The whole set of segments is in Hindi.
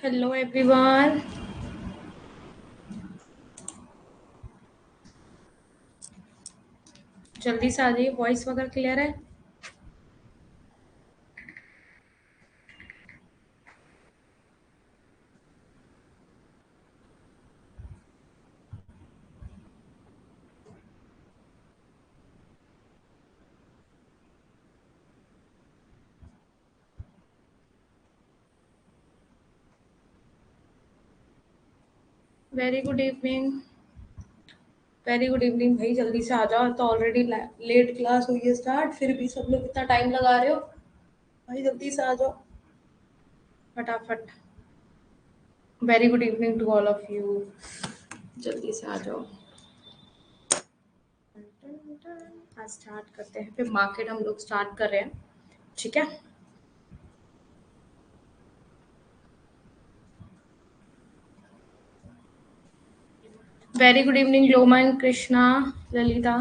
Hello everyone. जल्दी से आ जाइए, वॉइस वगैरह क्लियर है? Very good evening. Very good evening भाई, जल्दी से आ जाओ। तो ऑलरेडी लेट क्लास हुई है स्टार्ट, फिर भी सब लोग इतना टाइम लगा रहे हो। भाई जल्दी से आ जाओ फटाफट। Very good evening to all of you. जल्दी से आ जाओ। आज स्टार्ट करते हैं, फिर मार्केट हम लोग स्टार्ट कर रहे हैं। ठीक है। Very good evening Roman, Krishna, Lalita.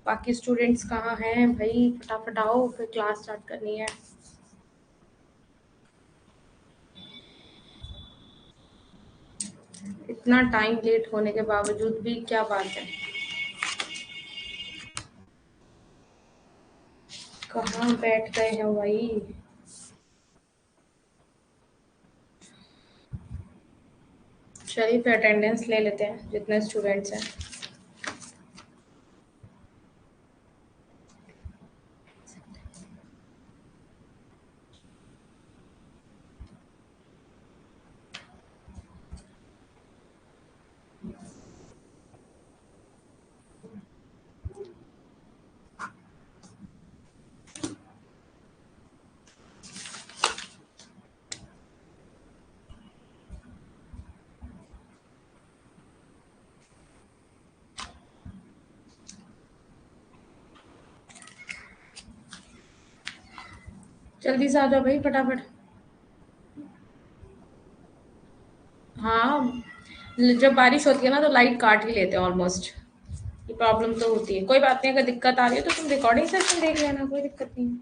बाकी स्टूडेंट्स कहाँ हैं भाई? फटाफट आओ, फिर क्लास स्टार्ट करनी है। इतना टाइम लेट होने के बावजूद भी क्या बात है? कहाँ बैठ गए हैं भाई? चलिए फिर अटेंडेंस ले लेते हैं जितने स्टूडेंट्स हैं। जल्दी से आ जाओ भाई फटाफट। हाँ, जब बारिश होती है ना तो लाइट काट ही लेते हैं ऑलमोस्ट। ये प्रॉब्लम तो होती है, कोई बात नहीं। अगर दिक्कत आ रही है तो तुम रिकॉर्डिंग सेशन देख लेना, कोई दिक्कत नहीं है।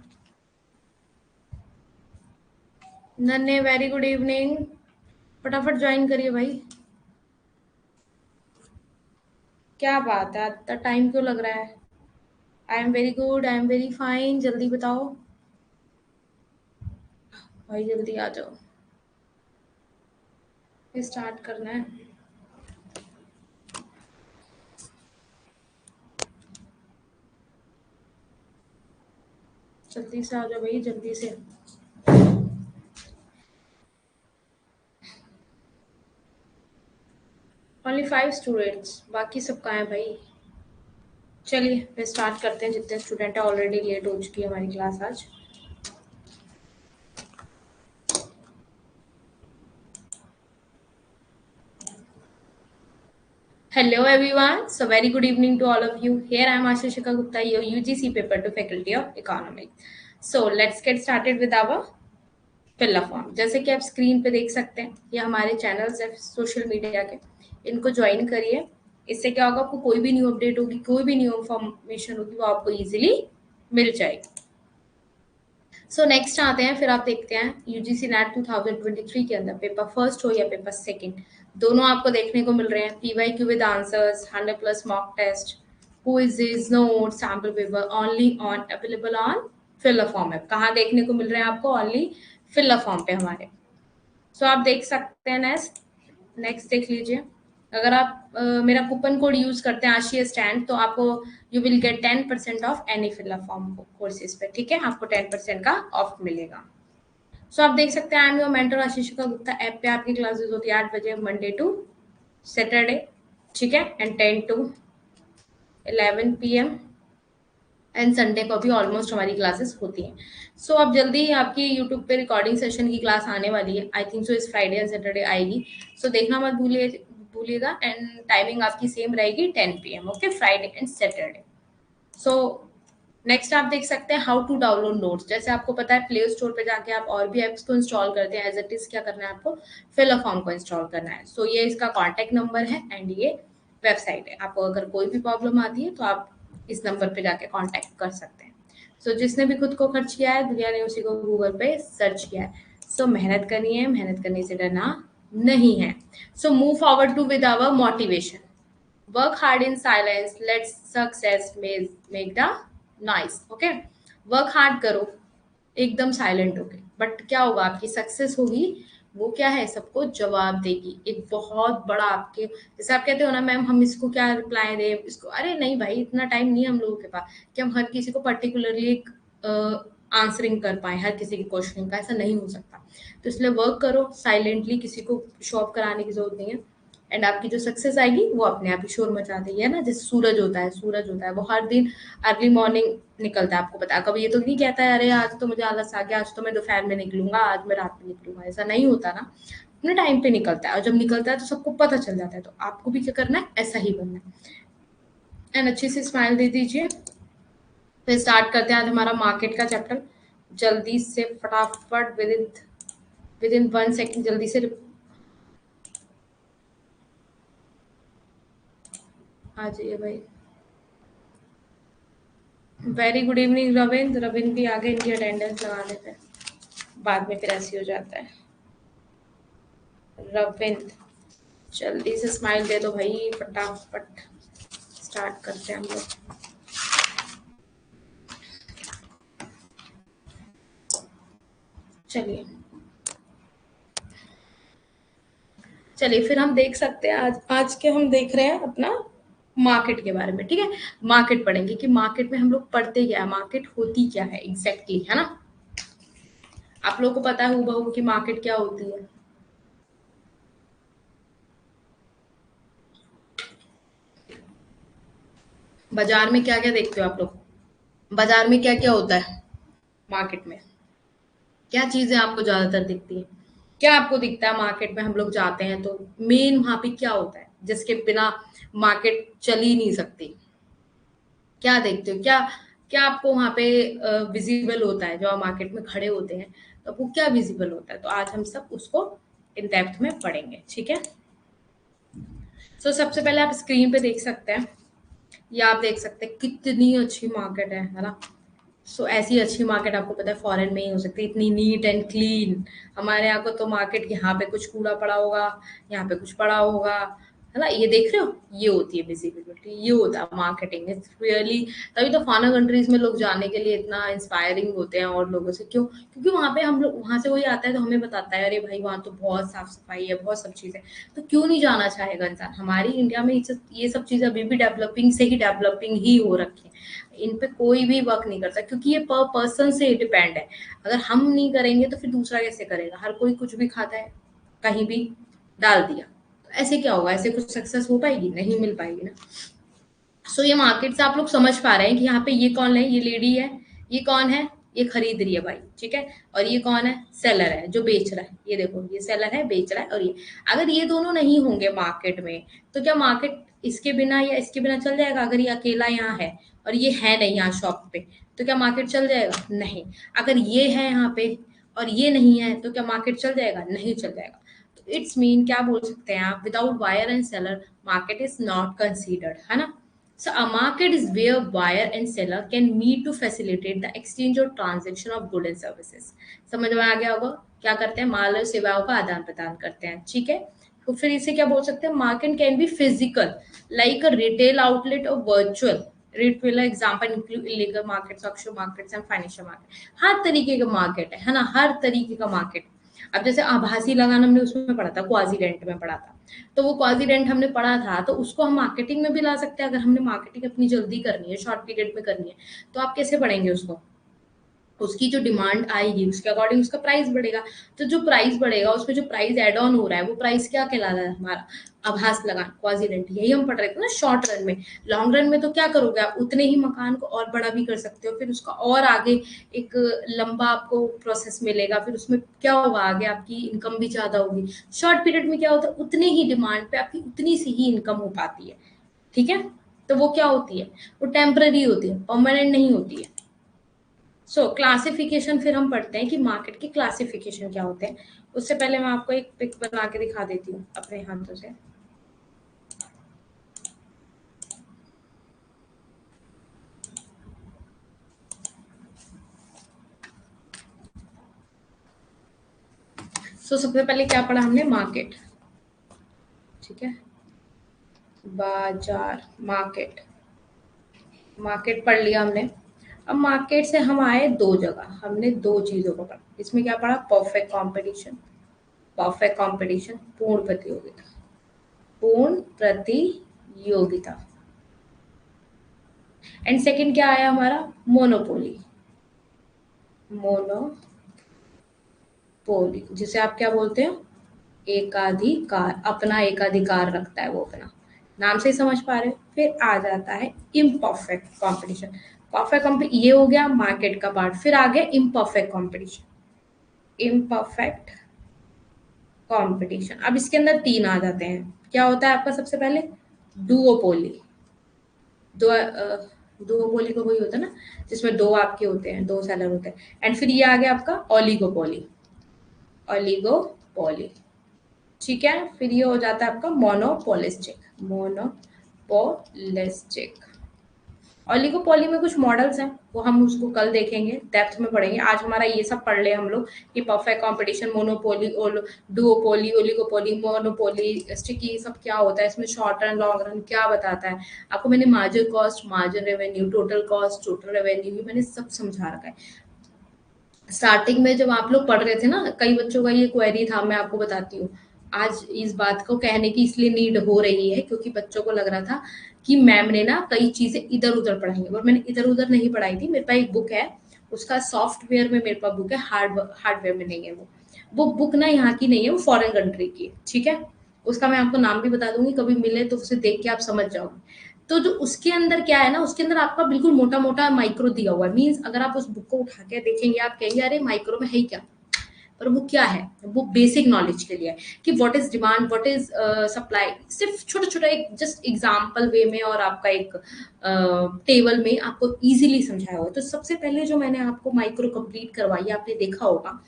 नन्हे वेरी गुड इवनिंग। फटाफट ज्वाइन करिए भाई। क्या बात है, इतना टाइम क्यों लग रहा है? I am very good, I am very fine. जल्दी बताओ भाई, जल्दी आ जाओ, स्टार्ट करना है। जल्दी से आ जाओ भाई, जल्दी से। ओनली 5 स्टूडेंट्स, बाकी सब कहाँ हैं भाई? चलिए फिर स्टार्ट करते हैं। जितने स्टूडेंट है, ऑलरेडी लेट हो चुकी है हमारी क्लास आज। Hello everyone. So very good evening to all of you. Here I am Ashishika Gupta, your UGC paper to Faculty of Economics. So let's get started with our fill up form. जैसे कि आप स्क्रीन पे देख सकते हैं, ये हमारे चैनल्स है सोशल मीडिया के। इनको ज्वाइन करिए। इससे क्या होगा, आपको कोई भी न्यू अपडेट होगी, कोई भी न्यू इन्फॉर्मेशन होगी, वो आपको इजीली मिल जाएगी। सो नेक्स्ट आते हैं, फिर आप देखते हैं यूजीसी नेट 2023 के अंदर पेपर फर्स्ट हो या पेपर सेकंड, दोनों आपको देखने को मिल रहे हैं। PYQ with answers, 100+ mock test, quizzes, note, sample paper, only on available on fill form है। कहाँ देखने को मिल रहे हैं आपको? ओनली फिल फॉर्म पे हमारे। सो आप देख सकते हैं। नेक्स्ट नेक्स्ट देख लीजिए। अगर आप मेरा कूपन कोड यूज करते हैं आशिया स्टैंड, तो आपको you will get 10% off any fill form courses पे। ठीक है, आपको 10% का ऑफ मिलेगा। सो आप देख सकते हैं, I am your mentor Ashishika Gupta. App पे आपकी क्लासेस होती है 8 बजे मंडे टू सैटरडे। ठीक है, and 10 to 11 PM, and Sunday को भी ऑलमोस्ट हमारी क्लासेस होती हैं। सो अब जल्दी ही आपकी यूट्यूब पे रिकॉर्डिंग सेशन की क्लास आने वाली है। आई थिंक सो इस फ्राइडे एंड सैटरडे आएगी। सो देखना मत भूलिएगा। एंड टाइमिंग आपकी सेम रहेगी 10 PM, okay, Friday and Saturday. So next आप देख सकते हैं हाउ टू डाउनलोड नोट्स। जैसे आपको पता है, प्ले स्टोर पे जाके आप और भी ऐप्स को इंस्टॉल करते हैं, एज इट इज क्या करना है आपको? फिल फॉर्म को इंस्टॉल करना है। सो ये इसका कॉन्टेक्ट नंबर है एंड ये वेबसाइट है। आपको अगर कोई भी प्रॉब्लम आती है तो आप इस नंबर पे जाके कॉन्टेक्ट कर सकते हैं। सो जिसने भी खुद को खर्च किया है, दुनिया ने उसी को गूगल पे सर्च किया है। सो मेहनत करनी है, मेहनत करने से डरना नहीं है. So move forward to with our motivation. Work hard in silence, let success make the noise. Okay, work hard करो एकदम साइलेंट होके, बट क्या होगा, आपकी सक्सेस होगी, वो क्या है, सबको जवाब देगी. एक बहुत बड़ा आपके, जैसे आप कहते हो ना मैम हम इसको क्या रिप्लाई दें इसको, अरे नहीं भाई, इतना टाइम नहीं है हम लोगों के पास कि हम हर किसी को पर्टिकुलरली एक आंसरिंग कर पाए हर किसी के क्वेश्चन का, ऐसा नहीं हो सकता. तो इसलिए वर्क करो साइलेंटली, किसी को शॉप कराने की जरूरत नहीं है. एंड आपकी जो सक्सेस आएगी वो अपने आप ही शोर मचा देगी, है ना. जैसे सूरज होता है वो हर दिन अर्ली मॉर्निंग निकलता है, आपको पता है. कभी ये तो नहीं कहता है अरे आज तो मुझे आलस आ गया, आज तो मैं दोपहर में निकलूंगा, आज मैं रात में निकलूंगा, ऐसा नहीं होता ना. अपने टाइम पे निकलता है, और जब निकलता है तो सबको पता चल जाता है. तो आपको भी क्या करना है, ऐसा ही बनना है. एंड अच्छी सी स्माइल दे दीजिए. फिर स्टार्ट करते हैं आज हमारा मार्केट का चैप्टर. जल्दी से फटाफट विद इन 1 सेकेंड जल्दी से आ जाइए भाई. Very good evening Ravindra. Ravindra भी आगे, इनकी अटेंडेंस लगा लेते हैं, बाद में फिर ऐसे ही हो जाता है. रविंद्र जल्दी से स्माइल दे दो भाई फटाफट. स्टार्ट करते हैं हम लोग. चलिए चलिए फिर हम देख सकते हैं, आज आज के हम देख रहे हैं अपना मार्केट के बारे में. ठीक है, मार्केट पढ़ेंगे कि मार्केट में हम लोग पढ़ते क्या है, मार्केट होती क्या है एग्जैक्टली, है ना. आप लोगों को पता है हूबहू कि मार्केट क्या होती है. बाजार में क्या क्या देखते हो आप लोग, बाजार में क्या क्या होता है मार्केट में, क्या चीजें आपको ज्यादातर दिखती है, क्या आपको दिखता है मार्केट में. हम लोग जाते हैं तो मेन वहां पे क्या होता है जिसके बिना मार्केट चल ही नहीं सकती. क्या देखते हो, क्या क्या आपको वहां पे विजिबल होता है जो आप मार्केट में खड़े होते हैं, तो आपको क्या विजिबल होता है. तो आज हम सब उसको इन डेप्थ में पढ़ेंगे. ठीक है. सबसे पहले आप स्क्रीन पे देख सकते हैं, या आप देख सकते हैं कितनी अच्छी मार्केट है ना. ऐसी अच्छी मार्केट आपको पता है फॉरेन में ही हो सकती है, इतनी नीट एंड क्लीन. हमारे यहाँ को तो मार्केट यहाँ पे कुछ कूड़ा पड़ा होगा, यहाँ पे कुछ पड़ा होगा, है ना. ये देख रहे हो, ये होती है विजिबिलिटी, ये होता है मार्केटिंग. इट्स रियली, तभी तो फॉरेन कंट्रीज में लोग जाने के लिए इतना इंस्पायरिंग होते हैं और लोगों से. क्यों, क्योंकि वहां पे हम लोग, वहां से वही आता है तो हमें बताता है अरे भाई वहां तो बहुत साफ सफाई है, बहुत सब चीजें. तो क्यों नहीं जाना चाहेगा इंसान. हमारी इंडिया में ये सब चीजें अभी भी डेवलपिंग से ही डेवलपिंग ही हो रखी है. इन पे कोई भी वर्क नहीं करता, क्योंकि ये पर पर्सन से डिपेंड है. अगर हम नहीं करेंगे तो फिर दूसरा कैसे करेगा. हर कोई कुछ भी खाता है, कहीं भी डाल दिया, तो ऐसे क्या होगा, ऐसे कुछ सक्सेस हो पाएगी, नहीं मिल पाएगी ना. ये मार्केट से आप लोग समझ पा रहे हैं कि यहाँ पे ये कौन है, ये लेडी है, ये कौन है, ये खरीद रही है भाई. ठीक है, और ये कौन है, सेलर है जो बेच रहा है. ये देखो, ये सेलर है, बेच रहा है. और ये, अगर ये दोनों नहीं होंगे मार्केट में, तो क्या मार्केट इसके बिना या इसके बिना चल जाएगा. अगर ये अकेला यहाँ है और ये है नहीं यहाँ शॉप पे, तो क्या मार्केट चल जाएगा, नहीं. अगर ये है यहाँ पे और ये नहीं है, तो क्या मार्केट चल जाएगा, नहीं चल जाएगा. तो इट्स मीन, क्या बोल सकते हैं आप, without buyer and seller market is not considered, है ना. A market is where buyer and seller can meet to facilitate the exchange or transaction of goods and services. समझ में आ गया होगा, क्या करते हैं, माल और सेवाओं का आदान प्रदान करते हैं. ठीक है, तो फिर इसे क्या बोल सकते हैं, market can be physical like a retail outlet और virtual. Retail example include illegal markets, offshore markets and financial market. हर तरीके का मार्केट है ना, हर तरीके का मार्केट. अब जैसे आभासी लगान हमने उसमें पढ़ा था, क्वाजी रेंट में पढ़ा था, तो वो क्वाजी रेंट हमने पढ़ा था, तो उसको हम मार्केटिंग में भी ला सकते हैं. अगर हमने मार्केटिंग अपनी जल्दी करनी है, शॉर्ट पीरियड में करनी है, तो आप कैसे पढ़ेंगे उसको. उसकी जो डिमांड आएगी उसके अकॉर्डिंग उसका प्राइस बढ़ेगा. तो जो प्राइस बढ़ेगा उसमें जो प्राइस एड ऑन हो रहा है, वो प्राइस क्या कहलाता है हमारा, आभास लगान, क्वाजी रेंट. यही हम पढ़ रहे थे ना शॉर्ट रन में. लॉन्ग रन में तो क्या करोगे आप, उतने ही मकान को और बड़ा भी कर सकते हो, फिर उसका और आगे एक लंबा आपको प्रोसेस मिलेगा, फिर उसमें क्या होगा, आगे आपकी इनकम भी ज्यादा होगी. शॉर्ट पीरियड में क्या होता है, उतने ही डिमांड पे आपकी उतनी सी ही इनकम हो पाती है. ठीक है, तो वो क्या होती है, वो टेम्पररी होती है, परमानेंट नहीं होती है. क्लासिफिकेशन फिर हम पढ़ते हैं कि मार्केट के क्लासिफिकेशन क्या होते हैं. उससे पहले मैं आपको एक पिक बना के दिखा देती हूँ अपने हाथों से. सबसे पहले क्या पढ़ा हमने, मार्केट, ठीक है, बाजार, मार्केट, मार्केट पढ़ लिया हमने। अब मार्केट से हम आए दो जगह, हमने दो चीजों को पढ़ा। इसमें क्या पढ़ा, परफेक्ट कंपटीशन, परफेक्ट कंपटीशन, पूर्ण प्रतियोगिता, पूर्ण प्रतियोगिता। एंड सेकंड क्या आया हमारा, मोनोपोली, मोनोपोली, जिसे आप क्या बोलते हो, एकाधिकार, अपना एकाधिकार रखता है वो अपना, नाम से ही समझ पा रहे हो। फिर आ जाता है इम्परफेक्ट कंपटीशन। परफेक्ट कंपटीशन ये हो गया मार्केट का पार्ट, फिर आ गया इम्परफेक्ट कंपटीशन, इम्परफेक्ट कंपटीशन। अब इसके अंदर तीन आ जाते हैं, क्या होता है आपका, सबसे पहले डुओपोली, दो डुओपोली को वही होता है ना जिसमें दो आपके होते हैं, दो सेलर होते हैं। एंड फिर ये आ गया आपका ओलिगोपोली, ओलिगोपोली, ठीक है। फिर ये हो जाता है आपका मोनोपोलिस्टिक, मोनोपोलिस्टिक। ओलिगोपोली में कुछ मॉडल्स हैं, वो हम उसको कल देखेंगे, डेप्थ में पढ़ेंगे। आज हमारा ये सब पढ़ ले हम लोग कि perfect competition, monopoly, duopoly, oligopoly, monopolistic, ये सब क्या होता है, इसमें शॉर्ट रन, लॉन्ग रन क्या बताता है आपको। मैंने margin cost, margin revenue, total cost, total revenue, ये मैंने सब समझा रखा है। स्टार्टिंग में जब आप लोग पढ़ रहे थे ना, कई बच्चों का ये क्वेरी था, मैं आपको बताती हूँ। आज इस बात को कहने की इसलिए नीड हो रही है क्योंकि बच्चों को लग रहा था कि मैम ने ना कई चीजें इधर उधर पढ़ाई है, और मैंने इधर उधर नहीं पढ़ाई थी। मेरे पास एक बुक है, उसका सॉफ्टवेयर में मेरे पास बुक है, हार्डवेयर में नहीं है। वो बुक ना यहाँ की नहीं है, वो फॉरेन कंट्री की है, ठीक है। उसका मैं आपको नाम भी बता दूंगी, कभी मिले तो उसे देख के आप समझ जाओगे। तो जो उसके अंदर क्या है ना, उसके अंदर आपका बिल्कुल मोटा मोटा माइक्रो दिया हुआ है। मीन्स अगर आप उस बुक को उठा के देखेंगे, आप कहेंगे अरे माइक्रो में है ही क्या, पर वो क्या है, वो बेसिक नॉलेज के लिए है कि what is demand, what is supply. सिर्फ छोटा छोटा एक जस्ट एग्जाम्पल वे में और आपका एक टेबल में आपको इजीली समझाया हुआ। तो सबसे पहले जो मैंने आपको माइक्रो कंप्लीट करवाई, आपने देखा होगा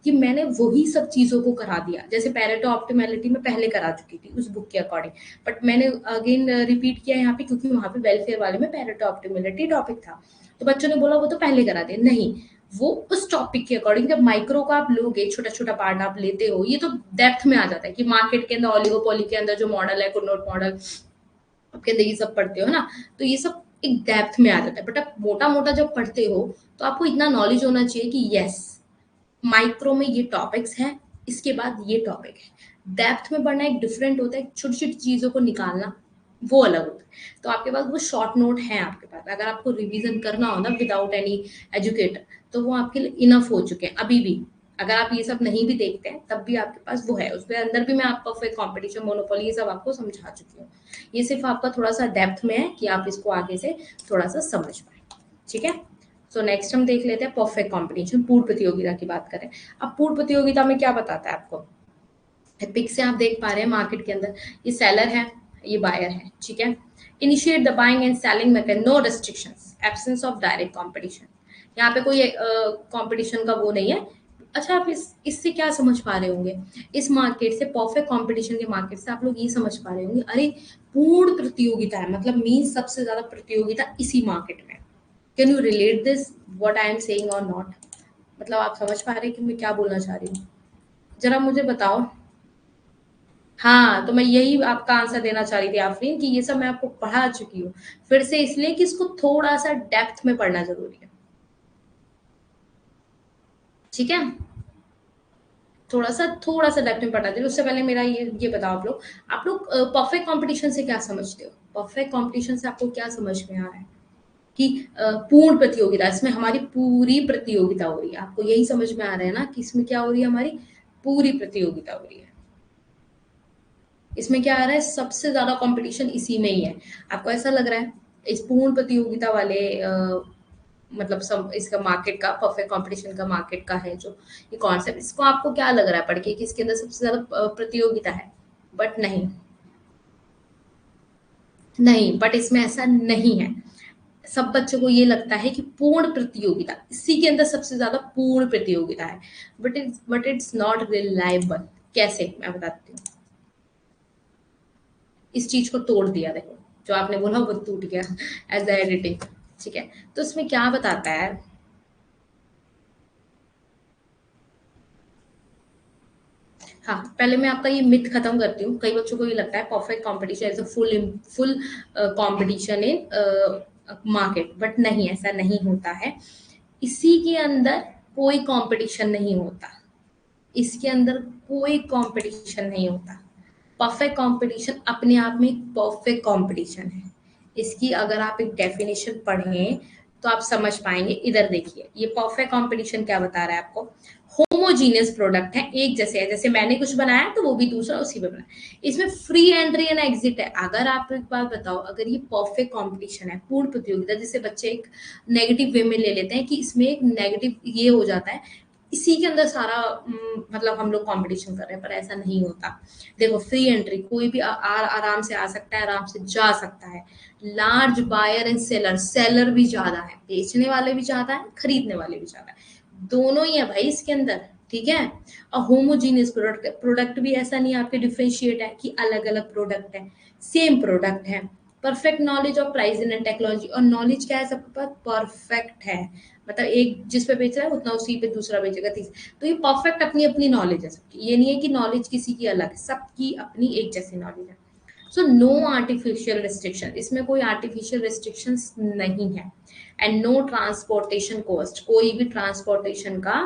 कि मैंने वही सब चीजों को करा दिया। जैसे पैरेटो ऑप्टिमैलिटी में पहले करा चुकी थी उस बुक के अकॉर्डिंग, बट मैंने अगेन रिपीट किया यहाँ पे क्योंकि वहां पे वेलफेयर वाले में पैरेटो ऑप्टिमैलिटी टॉपिक था। तो बच्चों ने बोला वो तो पहले करा दे, नहीं, वो उस टॉपिक के अकॉर्डिंग, जब माइक्रो का आप लोगे, छोटा छोटा पार्ट आप लेते हो, ये तो डेप्थ में आ जाता है कि मार्केट के अंदर, ओलिगोपोली के अंदर जो मॉडल है, कुनोट मॉडल, आपके अंदर ये सब पढ़ते हो ना, तो ये सब एक डेप्थ में आ जाता है। बट आप मोटा मोटा जब पढ़ते हो तो आपको इतना नॉलेज होना चाहिए कि यस, माइक्रो में ये टॉपिक्स हैं, इसके बाद ये टॉपिक है। डेप्थ में पढ़ना एक डिफरेंट होता है, छोटी छोटी चीजों को निकालना वो अलग होता है। तो आपके पास वो शॉर्ट नोट है, आपके पास अगर आपको रिवीजन करना हो ना विदाउट एनी एजुकेटर, तो वो आपके लिए इनफ हो चुके हैं अभी भी। अगर आप ये सब नहीं भी देखते हैं तब भी आपके पास वो है, उसके अंदर भी मैं आपको फिर कंपटीशन, मोनोपोली, ये सब आपको समझा चुकी हूँ। ये सिर्फ आपका थोड़ा सा डेप्थ में है कि आप इसको आगे से थोड़ा सा समझ पाए, ठीक है। सो नेक्स्ट हम देख लेते हैं परफेक्ट कंपटीशन, पूर्ण प्रतियोगिता की बात करें। अब पूर्ण प्रतियोगिता में क्या बताता है आपको, पिक से आप देख पा रहे हैं मार्केट के अंदर ये सेलर है, ये बायर है, ठीक है। Initiate the buying and selling mechanism, no restrictions, absence of direct competition. यहाँ पे कोई कंपटीशन का वो नहीं है। अच्छा, आप इससे क्या समझ पा रहे होंगे, इस मार्केट से, परफेक्ट कंपटीशन के मार्केट से आप लोग ये समझ पा रहे होंगे, अरे पूर्ण प्रतियोगिता है, मतलब मीन सबसे ज्यादा प्रतियोगिता इसी मार्केट में। Can you relate this what I am saying और नॉट, मतलब आप समझ पा रहे हैं कि मैं क्या बोलना चाह रही हूँ, जरा मुझे बताओ। हाँ, तो मैं यही आपका आंसर देना चाह रही थी आफरीन कि ये सब मैं आपको पढ़ा चुकी हूँ, फिर से इसलिए कि इसको थोड़ा सा डेप्थ में पढ़ना जरूरी है, ठीक है। थोड़ा सा डेप्थ में पढ़ना चाहिए। उससे पहले मेरा ये बताओ, आप लोग परफेक्ट कंपटीशन से क्या समझते हो, परफेक्ट कंपटीशन से आपको क्या समझ में आ रहा है कि पूर्ण प्रतियोगिता, इसमें हमारी पूरी प्रतियोगिता हो रही है, आपको यही समझ में आ रहा है ना कि इसमें क्या हो रही है, हमारी पूरी प्रतियोगिता हो रही है। इसमें क्या आ रहा है, सबसे ज्यादा कंपटीशन इसी में ही है। आपको ऐसा लग रहा है इस पूर्ण प्रतियोगिता वाले मतलब सब इसका मार्केट का, परफेक्ट कंपटीशन का मार्केट का है जो ये कॉन्सेप्ट, इसको आपको क्या लग रहा है पढ़ के कि इसके अंदर सबसे ज्यादा प्रतियोगिता है, बट नहीं, नहीं, बट इसमें ऐसा नहीं है। सब बच्चों को ये लगता है कि पूर्ण प्रतियोगिता इसी के अंदर सबसे ज्यादा पूर्ण प्रतियोगिता है, बट इट्स नॉट रिलायबल। कैसे, मैं बताती हूँ। इस चीज को तोड़ दिया, देखो जो आपने बोला वो टूट गया एज द एडिटिंग, ठीक है। तो इसमें क्या बताता है, हाँ, पहले मैं आपका ये मिथ खत्म करती हूँ। कई बच्चों को ये लगता है perfect competition is a full competition in market, but नहीं, ऐसा नहीं होता है। इसी के अंदर कोई कंपटीशन नहीं होता, इसके अंदर कोई कंपटीशन नहीं होता। परफेक्ट कंपटीशन अपने आप में एक परफेक्ट कंपटीशन है। इसकी अगर आप एक डेफिनेशन पढ़ें तो आप समझ पाएंगे। इधर देखिए, ये परफेक्ट कंपटीशन क्या बता रहा है आपको। होमोजीनियस प्रोडक्ट है, एक जैसे है, जैसे मैंने कुछ बनाया तो वो भी दूसरा उसी पे बनाया। इसमें फ्री एंट्री एंड एग्जिट है। अगर आप एक बात बताओ, अगर ये परफेक्ट कंपटीशन है, पूर्ण प्रतियोगिता, जिसे बच्चे एक नेगेटिव वे में ले लेते हैं कि इसमें एक नेगेटिव ये हो जाता है, इसी के अंदर सारा मतलब हम लोग कंपटीशन कर रहे हैं, पर ऐसा नहीं होता। देखो, फ्री एंट्री, कोई भी आराम से आ सकता है, आराम से जा सकता है। Large buyer and seller, seller भी ज्यादा है, बेचने वाले भी ज्यादा है, खरीदने वाले भी ज्यादा है, दोनों ही है भाई इसके अंदर, ठीक है। और होमोजीनियस प्रोडक्ट, प्रोडक्ट भी ऐसा नहीं आपके डिफरेंशिएट है कि अलग अलग प्रोडक्ट है, सेम प्रोडक्ट है। Perfect knowledge of pricing and technology, और नॉलेज क्या है सबके पास, परफेक्ट है। मतलब एक जिस पे बेच रहा है उतना उसी पे दूसरा बेचेगा, तीसरा। तो ये परफेक्ट अपनी अपनी नॉलेज है सबकी, ये नहीं है कि नॉलेज किसी की अलग है, सबकी अपनी एक जैसी नॉलेज है। सो नो आर्टिफिशियल रिस्ट्रिक्शन, इसमें कोई आर्टिफिशियल रिस्ट्रिक्शंस नहीं है। एंड नो ट्रांसपोर्टेशन कॉस्ट, कोई भी ट्रांसपोर्टेशन का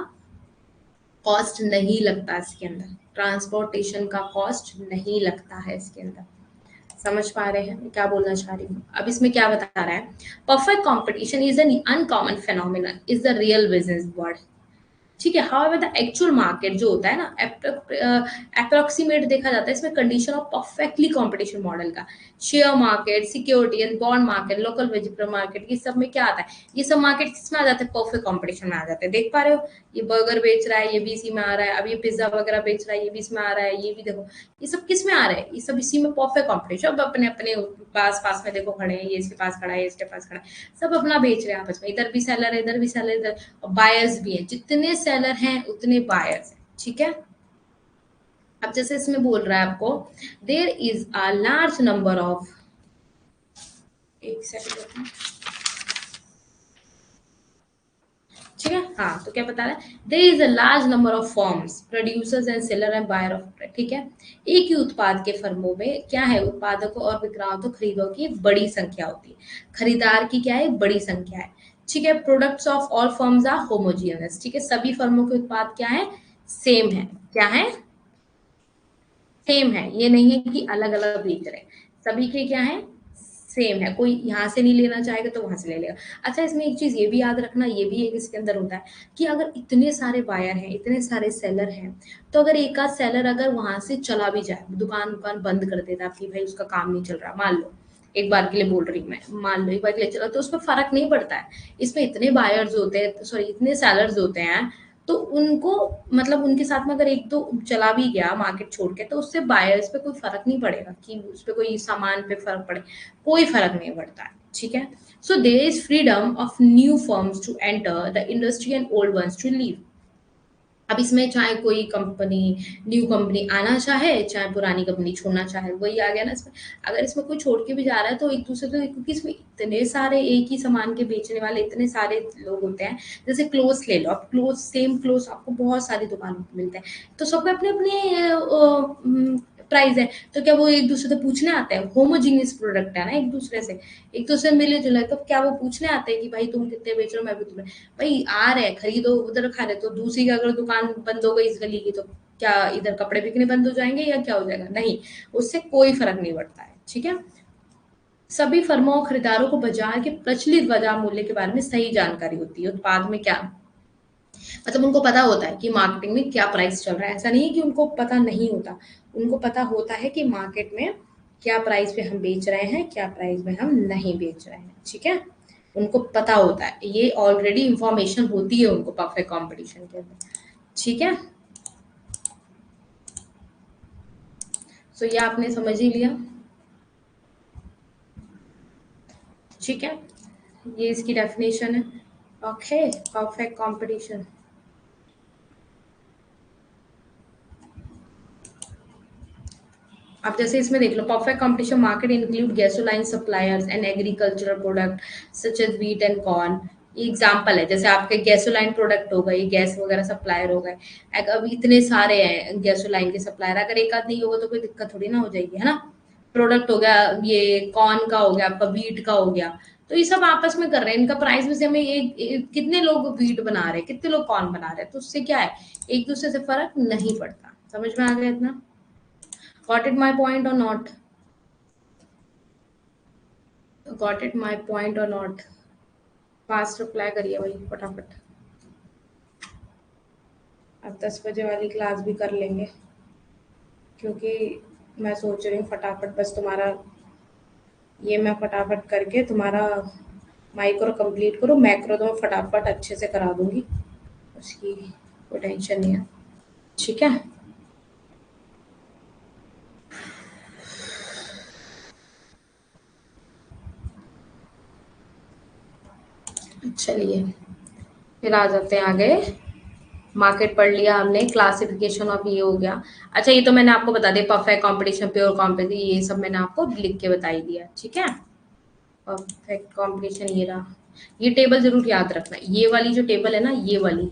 कॉस्ट नहीं लगता इसके अंदर, ट्रांसपोर्टेशन का कॉस्ट नहीं लगता है इसके अंदर। समझ पा रहे हैं मैं क्या बोलना चाह रही हूँ। अब इसमें क्या बता रहा है, perfect competition is an uncommon phenomenon is the real business word, ठीक है। हाउएवर द एक्चुअल मार्केट जो होता है ना, अप्रोक्सीमेट देखा जाता है इसमें condition of perfectly competition model का। Share market, security and bond market, local vegetable market, ये सब में क्या आता है, ये सब मार्केट किसमें आ जाते हैं, परफेक्ट कंपटीशन में आ जाते हैं। देख पा रहे हो, ये बर्गर बेच रहा है, ये भी इसी में आ रहा है। अब ये पिज्जा वगैरह बेच रहा है, ये भी इसमें आ रहा है। ये भी देखो, ये सब किस में आ रहा है, ये सब इसी में परफेक्ट कंपटीशन। अब अपने अपने पास पास में देखो खड़े हैं, ये इसके पास खड़ा है, ये इसके पास खड़ा है, सब अपना बेच रहे हैं आपस में। इधर भी सेलर है, इधर भी सेलर, इधर बायर्स भी हैं, जितने सेलर हैं उतने बायर्स हैं, ठीक है। अब जैसे इसमें बोल रहा है आपको, there is a large number of, एक सेकंड, ठीक है। हाँ, तो क्या बता रहा है, there is a large number of firms, producers and seller and buyer of, ठीक है। एक ही उत्पाद के फर्मों में क्या है, उत्पादकों और विक्रेताओं, खरीदों की एक बड़ी संख्या होती है, खरीदार की क्या है, बड़ी संख्या है, ठीक है। Products of all firms are homogeneous, ठीक है, सभी फर्मों के उत्पाद क्या है, सेम है, क्या है, सेम है। ये नहीं है कि अलग अलग बेच रहे हैं, सभी के क्या है, सेम है। कोई यहाँ से नहीं लेना चाहेगा तो वहां से ले लेगा। अच्छा, इसमें एक चीज ये भी याद रखना, ये भी एक इसके अंदर होता है कि अगर इतने सारे बायर हैं, इतने सारे सेलर हैं, तो अगर एक आध सेलर अगर वहां से चला भी जाए, दुकान दुकान बंद कर देता कि भाई उसका काम नहीं चल रहा, मान लो, एक बार के लिए बोल रही हूँ मैं, मान लो एक बार के लिए चला, तो उसमें फर्क नहीं पड़ता है। इसमें इतने बायर्स होते हैं, सॉरी इतने सेलर्स होते हैं, तो उनको मतलब उनके साथ में अगर एक दो चला भी गया मार्केट छोड़ के, तो उससे बायर्स पे कोई फर्क नहीं पड़ेगा कि उस पे कोई सामान पे फर्क पड़े, कोई फर्क नहीं पड़ता है, ठीक है। So there is freedom of new firms to enter the industry and old ones to leave. अब इसमें चाहे कोई कंपनी, न्यू कंपनी आना चाहे, चाहे पुरानी कंपनी छोड़ना चाहे, वही आ गया ना इसमें। अगर इसमें कोई छोड़ के भी जा रहा है तो एक दूसरे तो, क्योंकि इसमें इतने सारे एक ही सामान के बेचने वाले इतने सारे लोग होते हैं। जैसे क्लोथ्स ले लो, अब क्लोथ, सेम क्लोथ्स आपको बहुत सारी दुकानों पे मिलते हैं, तो सबके अपने अपने प्राइस है। तो क्या वो एक दूसरे से पूछने आते हैं, होमोजीनियस प्रोडक्ट है ना, एक दूसरे से, एक दूसरे मिले जुले, तो क्या वो पूछने आते हैं कि भाई तुम कितने बेच रहे हो, मैं भी तुम्हें, भाई आ रहे हैं खरीदो, उधर खा रहे, तो दूसरी की अगर दुकान बंद हो गई इस गली की, तो क्या इधर कपड़े बिकने बंद हो जाएंगे या क्या हो जाएगा, नहीं, उससे कोई फर्क नहीं पड़ता है, ठीक है। सभी फर्मों और खरीदारों को बाजार के प्रचलित बाजार मूल्य के बारे में सही जानकारी होती है, उत्पाद में क्या, मतलब उनको पता होता है कि मार्केटिंग में क्या प्राइस चल रहा है। ऐसा नहीं है कि उनको पता नहीं होता, उनको पता होता है कि मार्केट में क्या प्राइस पे हम बेच रहे हैं, क्या प्राइस में हम नहीं बेच रहे हैं, ठीक है। उनको पता होता है, ये ऑलरेडी इंफॉर्मेशन होती है उनको परफेक्ट कंपटीशन के अंदर, ठीक है। सो ये आपने समझ ही लिया, ठीक है। ये इसकी डेफिनेशन है, ओके। परफेक्ट कंपटीशन, अब जैसे इसमें देख लो, perfect competition market include gasoline suppliers and agricultural product such as wheat and corn, example है, जैसे आपके गैसोलाइन प्रोडक्ट हो गए, गैस वगैरह सप्लायर हो गए, अब इतने सारे हैं गैसोलाइन के सप्लायर, अगर एक आध नहीं होगा तो कोई दिक्कत थोड़ी ना हो जाएगी, है ना। प्रोडक्ट हो गया, ये कॉर्न का हो गया, आपका वीट का हो गया, तो ये सब आपस में कर रहे हैं, इनका प्राइस भी हमें कितने लोग वीट बना रहे हैं, कितने लोग कॉर्न बना रहे हैं, तो उससे क्या है, एक दूसरे से फर्क नहीं पड़ता। समझ में आ गया इतना? गॉट इट माई पॉइंट और not? Got it my point और नॉट? फास्ट रिप्लाई करिए भाई फटाफट। अब 10 बजे वाली क्लास भी कर लेंगे, क्योंकि मैं सोच रही हूँ फटाफट बस तुम्हारा ये मैं फटाफट करके तुम्हारा माइक्रो कंप्लीट करो, मैक्रो तो मैं फटाफट अच्छे से करा दूंगी, उसकी कोई टेंशन नहीं है। ठीक है, चलिए फिर आ जाते हैं आगे। मार्केट पढ़ लिया हमने, क्लासिफिकेशन ऑफ ये हो गया। अच्छा ये तो मैंने आपको बता दिया, परफेक्ट कंपटीशन, प्योर कंपटीशन, ये सब मैंने आपको लिख के बता ही दिया। ठीक है, परफेक्ट कंपटीशन ये रहा। ये टेबल जरूर याद रखना, ये वाली जो टेबल है ना, ये वाली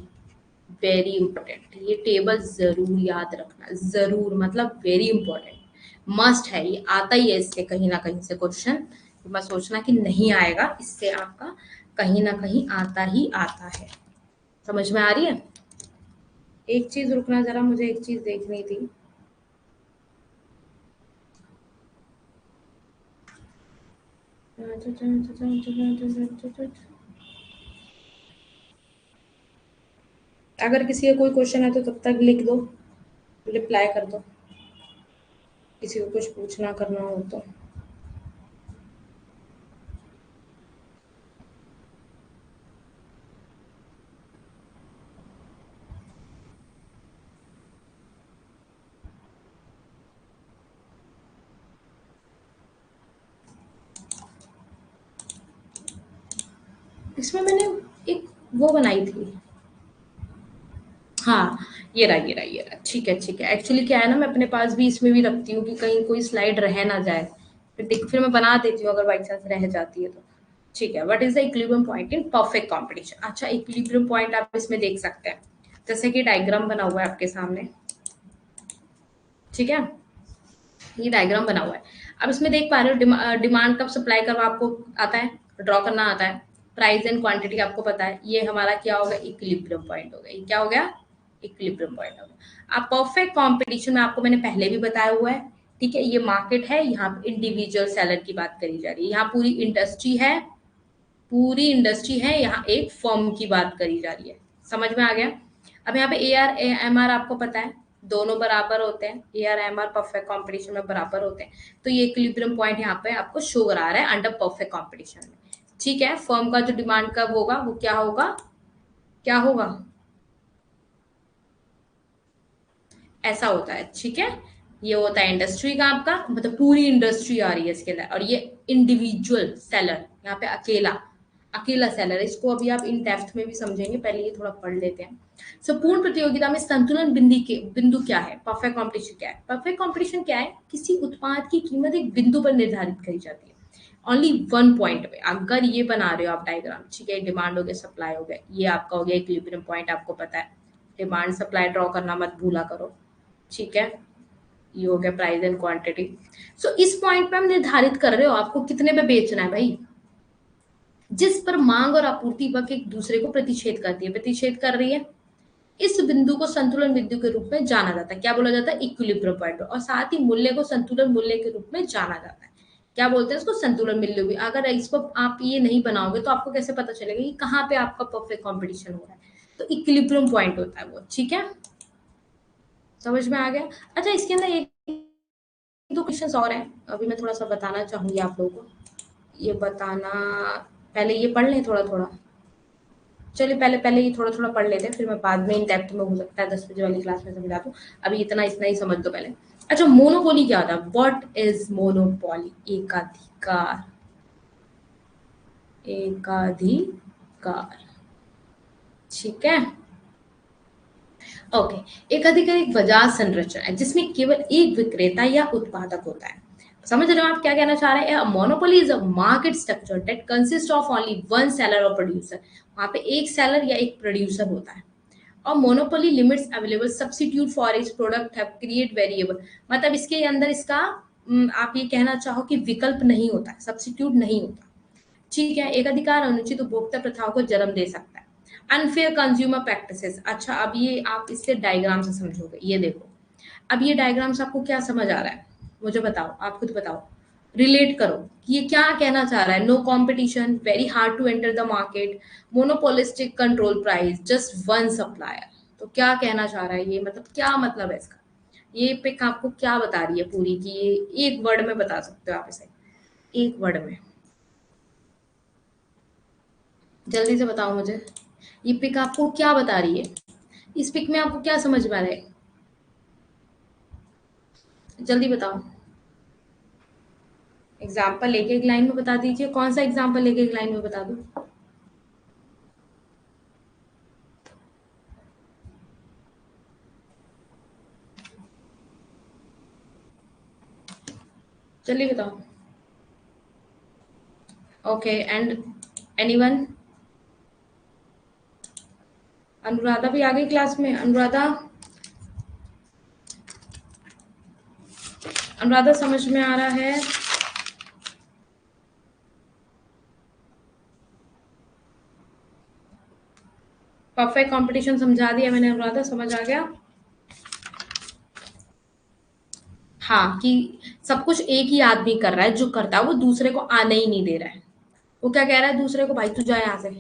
वेरी इंपॉर्टेंट, ये टेबल जरूर याद रखना, जरूर मतलब वेरी इंपॉर्टेंट, मस्ट है, ये आता ही है इससे कहीं ना कहीं से क्वेश्चन, तो मैं सोचना कि नहीं आएगा, इससे आपका कहीं ना कहीं आता ही आता है। समझ में आ रही है? एक चीज रुकना जरा, मुझे एक चीज देखनी थी। अगर किसी का कोई क्वेश्चन है तो तब तक लिख दो, रिप्लाई कर दो, किसी को कुछ पूछना करना हो तो। इसमें मैंने एक वो बनाई थी, हाँ ये रहा। ठीक है ठीक है, एक्चुअली क्या है ना, मैं अपने पास भी इसमें भी रखती हूँ कि कहीं कोई स्लाइड रह ना जाए, फिर मैं बना देती हूँ अगर बाई चांस रह जाती है तो। ठीक है, what is the equilibrium point in perfect competition? अच्छा, इक्विलिब्रियम पॉइंट आप इसमें देख सकते हैं, जैसे कि डायग्राम बना हुआ है आपके सामने। ठीक है, ये डायग्राम बना हुआ है, अब इसमें देख पा रहे हो, डिमांड कब सप्लाई कब आपको आता है, ड्रॉ करना आता है, प्राइस एंड क्वांटिटी आपको पता है, ये हमारा क्या होगा, इक्विलिब्रियम पॉइंट हो गया। ये क्या हो गया, इक्विलिब्रियम पॉइंट हो गया। अब परफेक्ट कंपटीशन में आपको मैंने पहले भी बताया हुआ है। ठीक है, ये मार्केट है, यहाँ इंडिविजुअल सेलर की बात करी जा रही है, यहाँ पूरी इंडस्ट्री है, पूरी इंडस्ट्री है, यहाँ एक फर्म की बात करी जा रही है। समझ में आ गया? अब यहाँ पे ए आर एम आर आपको पता है, दोनों बराबर होते हैं, A R M R perfect competition में बराबर होते हैं, तो ये इक्विलिब्रियम पॉइंट यहाँ पे आपको शो करा रहा है अंडर परफेक्ट कॉम्पिटिशन में। ठीक है, फर्म का जो डिमांड कब होगा वो क्या होगा, क्या होगा, ऐसा होता है। ठीक है, ये होता है इंडस्ट्री का आपका, मतलब पूरी इंडस्ट्री आ रही है इसके अंदर, और ये इंडिविजुअल सेलर, यहाँ पे अकेला अकेला सेलर है। इसको अभी आप इन डेप्थ में भी समझेंगे, पहले ये थोड़ा पढ़ लेते हैं। सो पूर्ण प्रतियोगिता में संतुलन बिंदु क्या है, परफेक्ट कॉम्पिटिशन क्या है? परफेक्ट कॉम्पिटिशन क्या है, किसी उत्पाद की कीमत एक बिंदु पर निर्धारित करी जाती है, ओनली वन पॉइंट पे। अगर ये बना रहे हो आप डायग्राम, ठीक है, डिमांड हो गया, सप्लाई हो गया, ये आपका हो गया इक्विलिब्रियम पॉइंट, आपको पता है, डिमांड सप्लाई ड्रॉ करना मत भूला करो। ठीक है, ये हो गया प्राइस एंड क्वांटिटी। सो इस पॉइंट पे हम निर्धारित कर रहे हो आपको कितने पे बेचना है भाई, जिस पर मांग और आपूर्ति पक्ष एक दूसरे को प्रतिच्छेद करती है, प्रतिच्छेद कर रही है, इस बिंदु को संतुलन बिंदु के रूप में जाना जाता है। क्या बोला जाता है, इक्विलिब्रियम पॉइंट, और साथ ही मूल्य को संतुलन मूल्य के रूप में जाना जाता है। क्या बोलते हैं इसको, संतुलन मूल्य भी। अगर इसको आप ये नहीं बनाओगे तो आपको कैसे पता चलेगा कि कहाँ पे आपका परफेक्ट कॉम्पिटिशन हो रहा है, तो इक्विलिब्रियम पॉइंट होता है वो। ठीक है, समझ में आ गया? अच्छा, इसके अंदर एक दो क्वेश्चंस और हैं, अभी मैं थोड़ा सा बताना चाहूंगी आप लोगों को, ये बताना, पहले ये पढ़ लें थोड़ा थोड़ा। चलिए पहले पहले ये थोड़ा थोड़ा पढ़ लेते हैं, फिर मैं बाद में इन डेप्थ में, हो सकता है 10 बजे वाली क्लास में समझा दूं, अभी इतना ही समझ दो पहले। अच्छा, मोनोपोली क्या था, व्हाट इज मोनोपोली? एकाधिकार, एकाधिकार। ठीक है, ओके। एकाधिकार एक बाजार संरचना है जिसमें केवल एक विक्रेता या उत्पादक होता है। समझ रहे हो आप क्या कहना चाह रहे हैं? Monopoly is a market structure that consist of only one seller और प्रोड्यूसर। वहां पे एक सेलर या एक प्रोड्यूसर होता है। और monopoly limits available substitute for each product have create variable. मतलब इसके अंदर इसका आप ये कहना चाहो कि विकल्प नहीं होता है, सब्स्टिट्यूट नहीं होता। ठीक है, एक अधिकार अनुचित उपभोक्ता प्रथाओं को जन्म दे सकता है। Unfair consumer practices. अच्छा, अब ये आप इससे डायग्राम से समझोगे। ये देखो, अब ये डायग्राम्स आपको क्या समझ आ रहा है? मुझे बताओ, आप खुद बताओ, रिलेट करो कि ये क्या कहना चाह रहा है। No competition, very hard to enter the market, monopolistic control price, just one supplier. तो क्या कहना चाह रहा है ये? मतलब क्या मतलब है इसका? ये पिक आपको क्या बता रही है पूरी की? ये एक वर्ड में बता सकते हो आप इसे, एक वर्ड में। जल्दी से बताओ मुझे, ये पिक आपको क्या बता रही है? इस पिक में आपको क्या समझ में आ रहा है? जल्दी बताओ। एग्जाम्पल लेके एक लाइन में बता दीजिए। कौन सा एग्जाम्पल लेके एक लाइन में बता दो? जल्दी बताओ। Okay, and anyone? अनुराधा भी आ गई क्लास में। अनुराधा, अनुराधा समझ में आ रहा है? परफेक्ट कंपटीशन समझा दिया मैंने अनुराधा, समझ आ गया? हाँ, कि सब कुछ एक ही आदमी कर रहा है, जो करता है वो दूसरे को आने ही नहीं दे रहा है। वो क्या कह रहा है दूसरे को? भाई तू जा यहाँ से,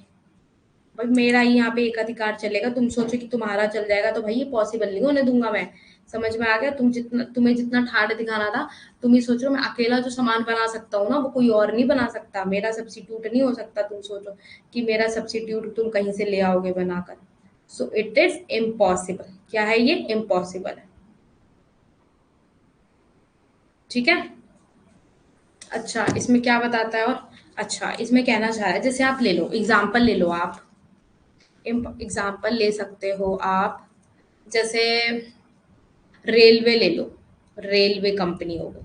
भाई मेरा ही यहाँ पे एक अधिकार चलेगा, तुम सोचो कि तुम्हारा चल जाएगा तो भाई ये पॉसिबल नहीं होने दूंगा मैं। समझ में आ गया? तुम्हें जितना ठाट दिखाना था, तुम ही सोच रहे हो मैं अकेला जो सामान बना सकता हूँ ना, वो कोई और नहीं बना सकता। मेरा सब्स्टिट्यूट नहीं हो सकता। तुम सोचो कि मेरा सब्स्टिट्यूट तुम कहीं से ले आओगे बनाकर। So it is impossible. क्या है ये? इम्पॉसिबल है। ठीक है। अच्छा, इसमें क्या बताता है और? अच्छा, इसमें कहना चाह रहा है, जैसे आप ले लो एग्जाम्पल, ले लो आप एग्जाम्पल ले सकते हो आप। जैसे रेलवे ले लो, रेलवे कंपनी हो गई।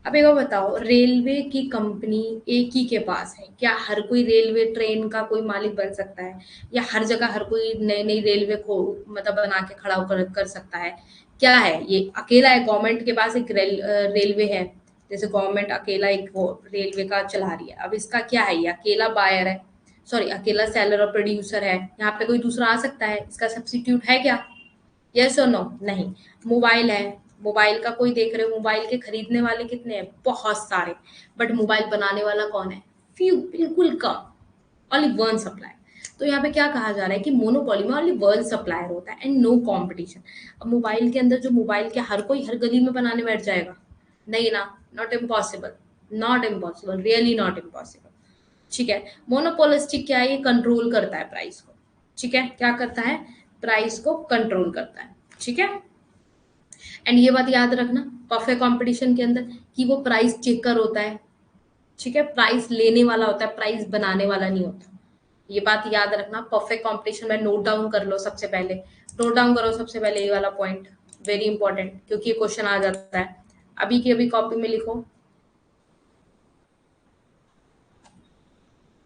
अब एक बार बताओ, रेलवे की कंपनी एक ही के पास है, क्या हर कोई रेलवे ट्रेन का कोई मालिक बन सकता है? या हर जगह हर कोई नई नई रेलवे को मतलब बना के खड़ा कर सकता है? क्या है ये? अकेला है, गवर्नमेंट के पास एक रेलवे है। जैसे गवर्नमेंट अकेला एक वो रेलवे का चला रही है। अब इसका क्या है? ये अकेला बायर है, सॉरी अकेला सेलर और प्रोड्यूसर है। यहाँ पे कोई दूसरा आ सकता है? इसका सब्स्टिट्यूट है क्या? यस और नो? नहीं। मोबाइल है, मोबाइल का कोई देख रहे हो, मोबाइल के खरीदने वाले कितने हैं? बहुत सारे। बट मोबाइल बनाने वाला कौन है? फ्यू, बिल्कुल कम। Only one supplier. तो यहाँ पे क्या कहा जा रहा है कि मोनोपोली में ओनली वन सप्लायर होता है एंड नो कंपटीशन। अब मोबाइल के अंदर जो मोबाइल के हर कोई हर गली में बनाने बैठ जाएगा? नहीं ना, not impossible, not impossible, really not impossible. ठीक है। मोनोपोलिस्टिक क्या है? ये कंट्रोल करता है प्राइस को। ठीक है, क्या करता है? प्राइस को कंट्रोल करता है। ठीक है। एंड ये बात याद रखना परफेक्ट कंपटीशन के अंदर, कि वो प्राइस चेकर होता है। ठीक है, प्राइस लेने वाला होता है, प्राइस बनाने वाला नहीं होता। ये बात याद रखना। परफेक्ट कंपटीशन में नोट डाउन कर लो सबसे पहले, नोट डाउन करो सबसे पहले ये वाला पॉइंट, वेरी इंपॉर्टेंट, क्योंकि ये क्वेश्चन आ जाता है। अभी की अभी कॉपी में लिखो।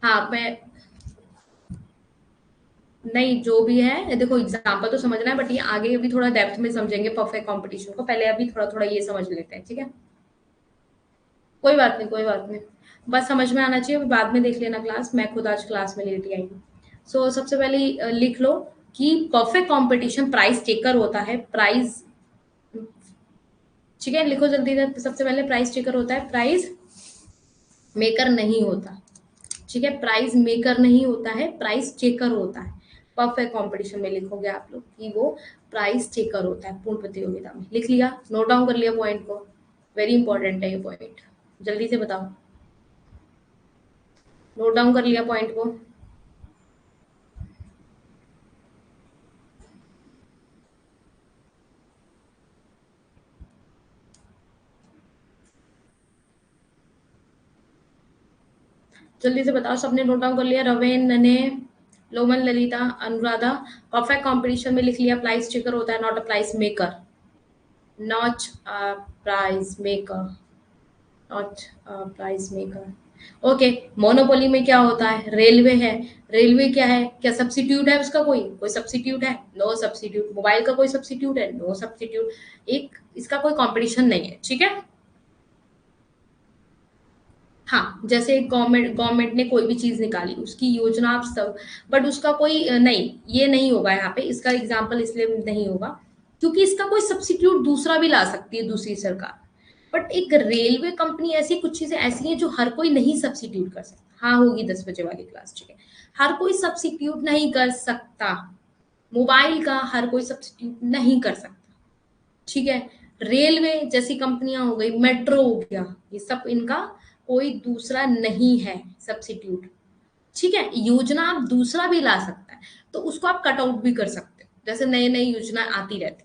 हाँ, मैं नहीं, जो भी है देखो, एग्जाम्पल तो समझना है, बट ये आगे अभी थोड़ा डेप्थ में समझेंगे परफेक्ट कंपटीशन को। पहले अभी थोड़ा थोड़ा ये समझ लेते हैं। ठीक है, कोई बात नहीं, कोई बात नहीं, बस समझ में आना चाहिए। बाद में देख लेना क्लास, मैं खुद आज क्लास में लेट ही आई हूँ। सो सबसे पहले लिख लो कि परफेक्ट कंपटीशन प्राइस टेकर होता है। प्राइस, ठीक है, लिखो जल्दी से। सबसे पहले प्राइस टेकर होता है, प्राइस मेकर नहीं होता। ठीक है, प्राइस मेकर नहीं होता है, प्राइस चेकर होता है। परफेक्ट कंपटीशन में लिखोगे आप लोग कि वो प्राइस चेकर होता है पूर्ण प्रतियोगिता में। लिख लिया? नोट डाउन कर लिया पॉइंट को? वेरी इंपॉर्टेंट है ये पॉइंट, जल्दी से बताओ। नोट डाउन कर लिया पॉइंट को? जल्दी से बताओ, सबने नोट डाउन कर लिया? रवेन ने, Loman, Lalita, Anuradha. Perfect competition में लिख लिया प्राइस चेकर होता है, not a price maker, not a price maker. अच्छा, प्राइस मेकर। ओके। मोनोपोली में क्या होता है? रेलवे है। रेलवे क्या है? क्या सब्सिट्यूट है उसका? कोई कोई सब्सिट्यूट है? No substitute. मोबाइल का कोई सब्सिट्यूट है? No substitute. एक इसका कोई कंपटीशन नहीं है, ठीक है। हाँ, जैसे गवर्नमेंट गवर्नमेंट ने कोई भी चीज निकाली, उसकी योजना आप सब, बट उसका कोई नहीं, ये नहीं होगा यहाँ पे। इसका एग्जाम्पल इसलिए नहीं होगा क्योंकि इसका कोई सब्सिट्यूट दूसरा भी ला सकती है, दूसरी सरकार। बट एक रेलवे कंपनी, ऐसी कुछ चीजें ऐसी हैं जो हर कोई नहीं सब्सिट्यूट कर सकता। हाँ, होगी 10 बजे वाली क्लास, ठीक है। हर कोई सब्सिट्यूट नहीं कर सकता। मोबाइल का हर कोई सब्सिट्यूट नहीं कर सकता, ठीक है। रेलवे जैसी कंपनियां हो गई, मेट्रो हो गया, ये सब इनका कोई दूसरा नहीं है सब्सिट्यूट, ठीक है। योजना आप दूसरा भी ला सकता है, तो उसको आप कट आउट भी कर सकते हो, जैसे नई नई योजना आती रहती,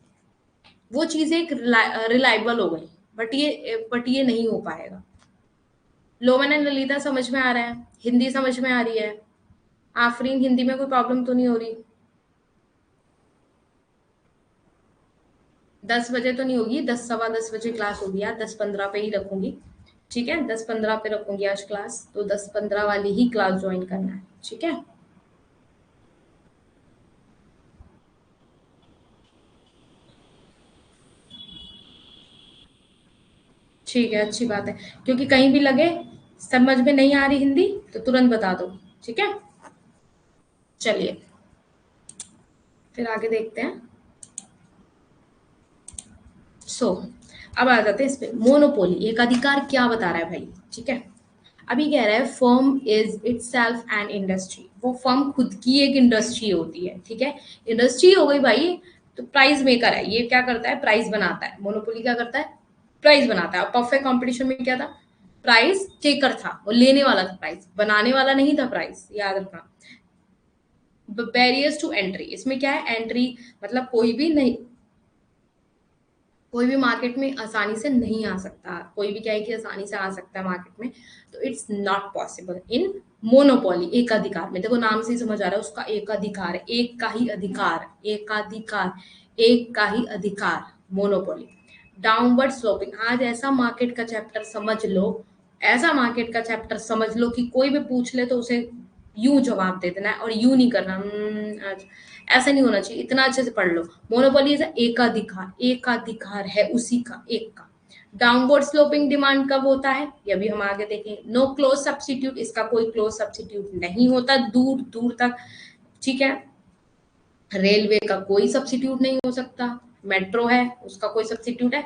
वो चीजें एक रिलायबल हो गई। बट ये नहीं हो पाएगा। लोमन एंड ललिता समझ में आ रहा है? हिंदी समझ में आ रही है? आफरीन, हिंदी में कोई प्रॉब्लम तो नहीं हो रही? 10 बजे तो नहीं होगी, 10 सवा 10 बजे क्लास होगी यार, 10:15 पे ही रखूंगी, ठीक है। 10:15 पे रखूंगी आज क्लास, तो 10:15 वाली ही क्लास ज्वाइन करना है, ठीक है। ठीक है, अच्छी बात है। क्योंकि कहीं भी लगे समझ में नहीं आ रही हिंदी तो तुरंत बता दो, ठीक है। चलिए फिर आगे देखते हैं। सो अब आ जाते हैं इस पे। मोनोपोली एक अधिकार क्या बता रहा है भाई, ठीक है। अभी कह रहा है firm is it self an industry. वो फर्म खुद की एक इंडस्ट्री होती है, ठीक है। इंडस्ट्री हो गई भाई। तो प्राइस मेकर है, ये क्या करता है? प्राइस बनाता है। मोनोपोली क्या करता है? प्राइस बनाता है। और परफेक्ट कंपटीशन में क्या था? प्राइस टेकर था, वो लेने वाला था, प्राइस बनाने वाला नहीं था, प्राइस याद रखना। बैरियर्स टू एंट्री, इसमें क्या है? एंट्री मतलब कोई भी मार्केट में आसानी से नहीं आ सकता। कोई भी क्या है कि आसानी से आ सकता है मार्केट में, तो it's not possible in monopoly. एक अधिकार में, देखो नाम से ही समझ आ रहा है, उसका एक अधिकार है, एक का ही अधिकार, एकाधिकार, एक का ही अधिकार, मोनोपोली। डाउनवर्ड स्लोपिंग, आज ऐसा मार्केट का चैप्टर समझ लो, ऐसा मार्केट का चैप्टर समझ लो कि कोई भी पूछ ले तो उसे यूं जवाब दे देना है, और यूं नहीं करना आज ऐसा नहीं होना चाहिए, इतना अच्छे से पढ़ लो। मोनोपोली इज एकाधिकार, एकाधिकार है उसी का, एक का। डाउनवर्ड स्लोपिंग डिमांड कब होता है? ये भी हम आगे देखें। नो क्लोज सब्स्टिट्यूट, इसका कोई क्लोज सब्स्टिट्यूट नहीं होता दूर दूर तक, ठीक है। रेलवे का कोई सब्स्टिट्यूट नहीं हो सकता। मेट्रो है, उसका कोई सब्स्टिट्यूट है?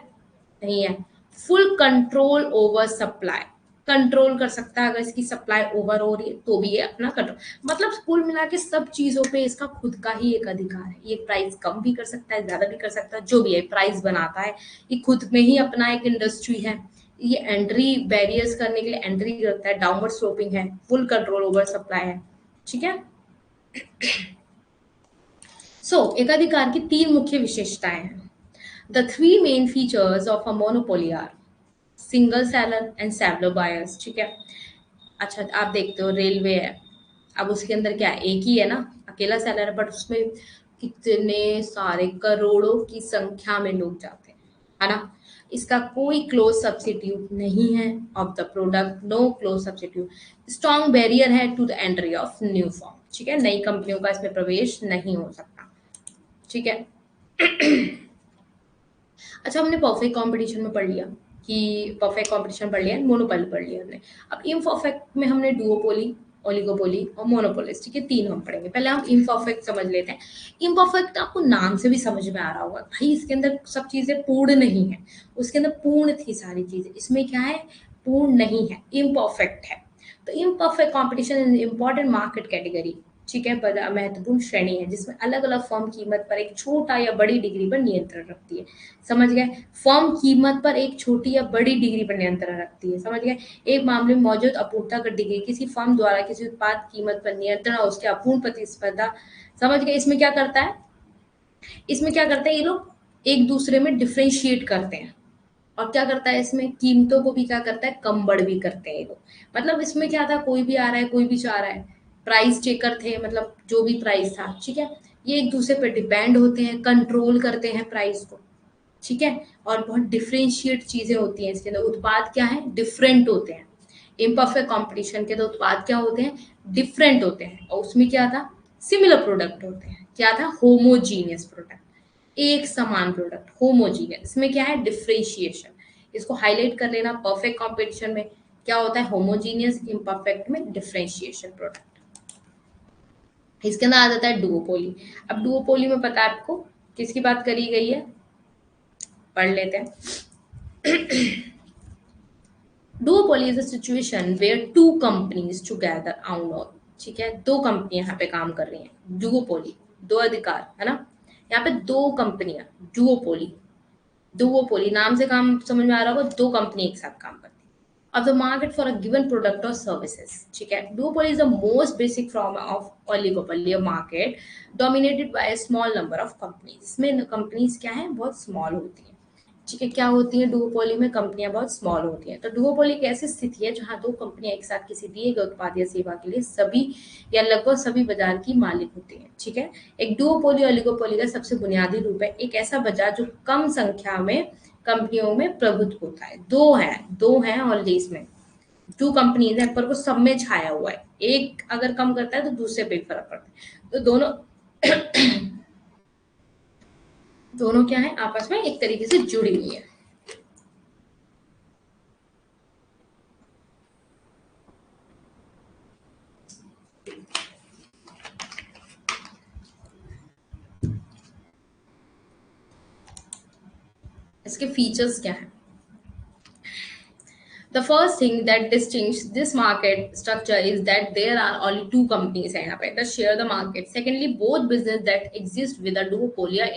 नहीं है। Full control over supply, control कर सकता है। अगर इसकी सप्लाई ओवर हो रही है तो भी ये अपना कंट्रोल, मतलब कुल मिला के सब चीजों पे इसका खुद का ही एक अधिकार है। ये प्राइस कम भी कर सकता है, ज्यादा भी कर सकता है, जो भी है प्राइस बनाता है। ये खुद में ही अपना एक इंडस्ट्री है। ये एंट्री बैरियर्स करने के लिए एंट्री करता है, डाउनवर्ड स्लोपिंग है, फुल कंट्रोल ओवर सप्लाई है, ठीक है। एकाधिकार की 3 मुख्य विशेषताएं हैं। The three main features of a monopoly are single seller and several buyers, ठीक है। अच्छा, आप देखते हो रेलवे है, अब उसके अंदर क्या है? एक ही है ना, अकेला सेलर है, बट उसमें कितने सारे करोड़ों की संख्या में लोग जाते हैं, है ना। इसका कोई क्लोज सब्सिट्यूट नहीं है of the product, no close substitute. Strong barrier है to the entry of new firm, ठीक है। नई कंपनियों का इसमें प्रवेश नहीं हो सकता, ठीक है। अच्छा, हमने परफेक्ट कंपटीशन में पढ़ लिया कि परफेक्ट कंपटीशन पढ़ लिया, मोनोपोली पढ़ लिया हमने। अब इम्परफेक्ट में हमने डुओपोली, ओलिगोपोली और मोनोपोलिस, ठीक है, 3 हम पढ़ेंगे। पहले हम इम्परफेक्ट समझ लेते हैं। इम्परफेक्ट आपको नाम से भी समझ में आ रहा होगा भाई, इसके अंदर सब चीजें पूर्ण नहीं है। उसके अंदर पूर्ण थी सारी चीजें, इसमें क्या है? पूर्ण नहीं है, इम्परफेक्ट है। तो imperfect competition is important market category, ठीक है, महत्वपूर्ण श्रेणी है जिसमें अलग अलग फर्म कीमत पर एक छोटा या बड़ी डिग्री पर नियंत्रण रखती है। समझ गए? फर्म कीमत पर एक छोटी या बड़ी डिग्री पर नियंत्रण रखती है, समझ गए। एक मामले में मौजूद अपूर्णता डिग्री, किसी फर्म द्वारा किसी उत्पाद कीमत पर नियंत्रण और उसके अपूर्ण प्रतिस्पर्धा, समझ गए। इसमें क्या करता है? इसमें क्या करते हैं ये लोग? एक दूसरे में डिफ्रेंशिएट करते हैं। और क्या करता है इसमें? कीमतों को भी क्या करता है? कम बढ़ भी करते हैं ये लोग। मतलब इसमें क्या था? कोई भी आ रहा है, कोई भी जा रहा है, प्राइस चेकर थे, मतलब जो भी प्राइस था, ठीक है। ये एक दूसरे पे डिपेंड होते हैं, कंट्रोल करते हैं प्राइस को, ठीक है। और बहुत डिफरेंशिएट चीजें होती हैं इसके अंदर, उत्पाद क्या है, डिफरेंट होते हैं। इम्परफेक्ट कंपटीशन के तो उत्पाद क्या होते हैं, डिफरेंट होते हैं। और उसमें क्या था, सिमिलर प्रोडक्ट होते हैं। क्या था, होमोजीनियस प्रोडक्ट, एक समान प्रोडक्ट, होमोजीनियस। इसमें क्या है, डिफरेंशिएशन। इसको हाईलाइट कर लेना। परफेक्ट कंपटीशन में क्या होता है, होमोजीनियस, इम्परफेक्ट में डिफरेंशिएशन प्रोडक्ट। इसके अंदर आ जाता है डुओपोली। अब डुओपोली में पता है आपको किसकी बात करी गई है, पढ़ लेते हैं। Duopoly is a situation where two companies together own all, ठीक है, दो कंपनियां यहाँ पे काम कर रही हैं। डुओपोली, दो अधिकार, है ना। यहाँ पे दो कंपनियां, डुओपोली, डुओपोली नाम से काम समझ में आ रहा होगा, दो कंपनी एक साथ काम करती है। Of the market for a given product or services, ठीक है। Duopoly is the most basic form of oligopoly, a market dominated by a small number of companies। इसमें कंपनीज क्या है, बहुत स्मॉल होती है। ठीक है, क्या होती है, डुओपोली में कंपनियां बहुत स्मॉल होती हैं। तो डुओपोली एक ऐसी स्थिति है जहां दो कंपनियां एक साथ किसी दिए गए उत्पाद या सेवा के लिए सभी या लगभग सभी बाजार की मालिक होती हैं। ठीक है, एक डुओपोली ओलिगोपोली का सबसे बुनियादी रूप है एक ऐसा बाजार जो कम संख्या में कंपनियों में प्रभुत्व होता है। दो हैं और इसमें टू कंपनीज है, पर वो सब में छाया हुआ है। एक अगर कम करता है तो दूसरे पे फर्क पड़ता है। तो दोनों दोनों क्या है, आपस में एक तरीके से जुड़ी हुई है। इसके फीचर्स क्या है, the first thing that distinguishes this market structure is that there are only two companies है यहाँ पे that share the market. Secondly, both business that exist with a duopoly are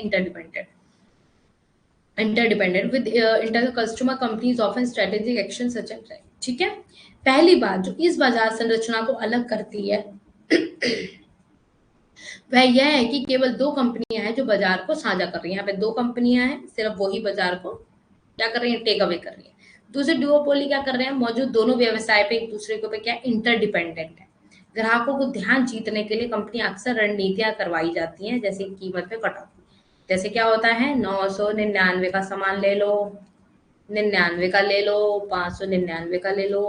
interdependent with inter customer companies often strategic action such as, ठीक है। पहली बात जो इस बाजार संरचना को अलग करती है वह यह है कि केवल दो कंपनियां हैं जो बाजार को साझा कर रही हैं। यहाँ पे दो कंपनियां हैं, सिर्फ वही बाजार को क्या कर रही है, टेक अवे कर रही है। दूसरे डुओपोली क्या कर रहे हैं, मौजूद दोनों व्यवसाय पे एक दूसरे के ऊपर क्या इंटरडिपेंडेंट है। ग्राहकों को ध्यान जीतने के लिए कंपनी अक्सर रणनीतियां करवाई जाती हैं, जैसे कीमत में कटौती। जैसे क्या होता है, 999 का सामान ले लो, 99 का ले लो, 599 का ले लो।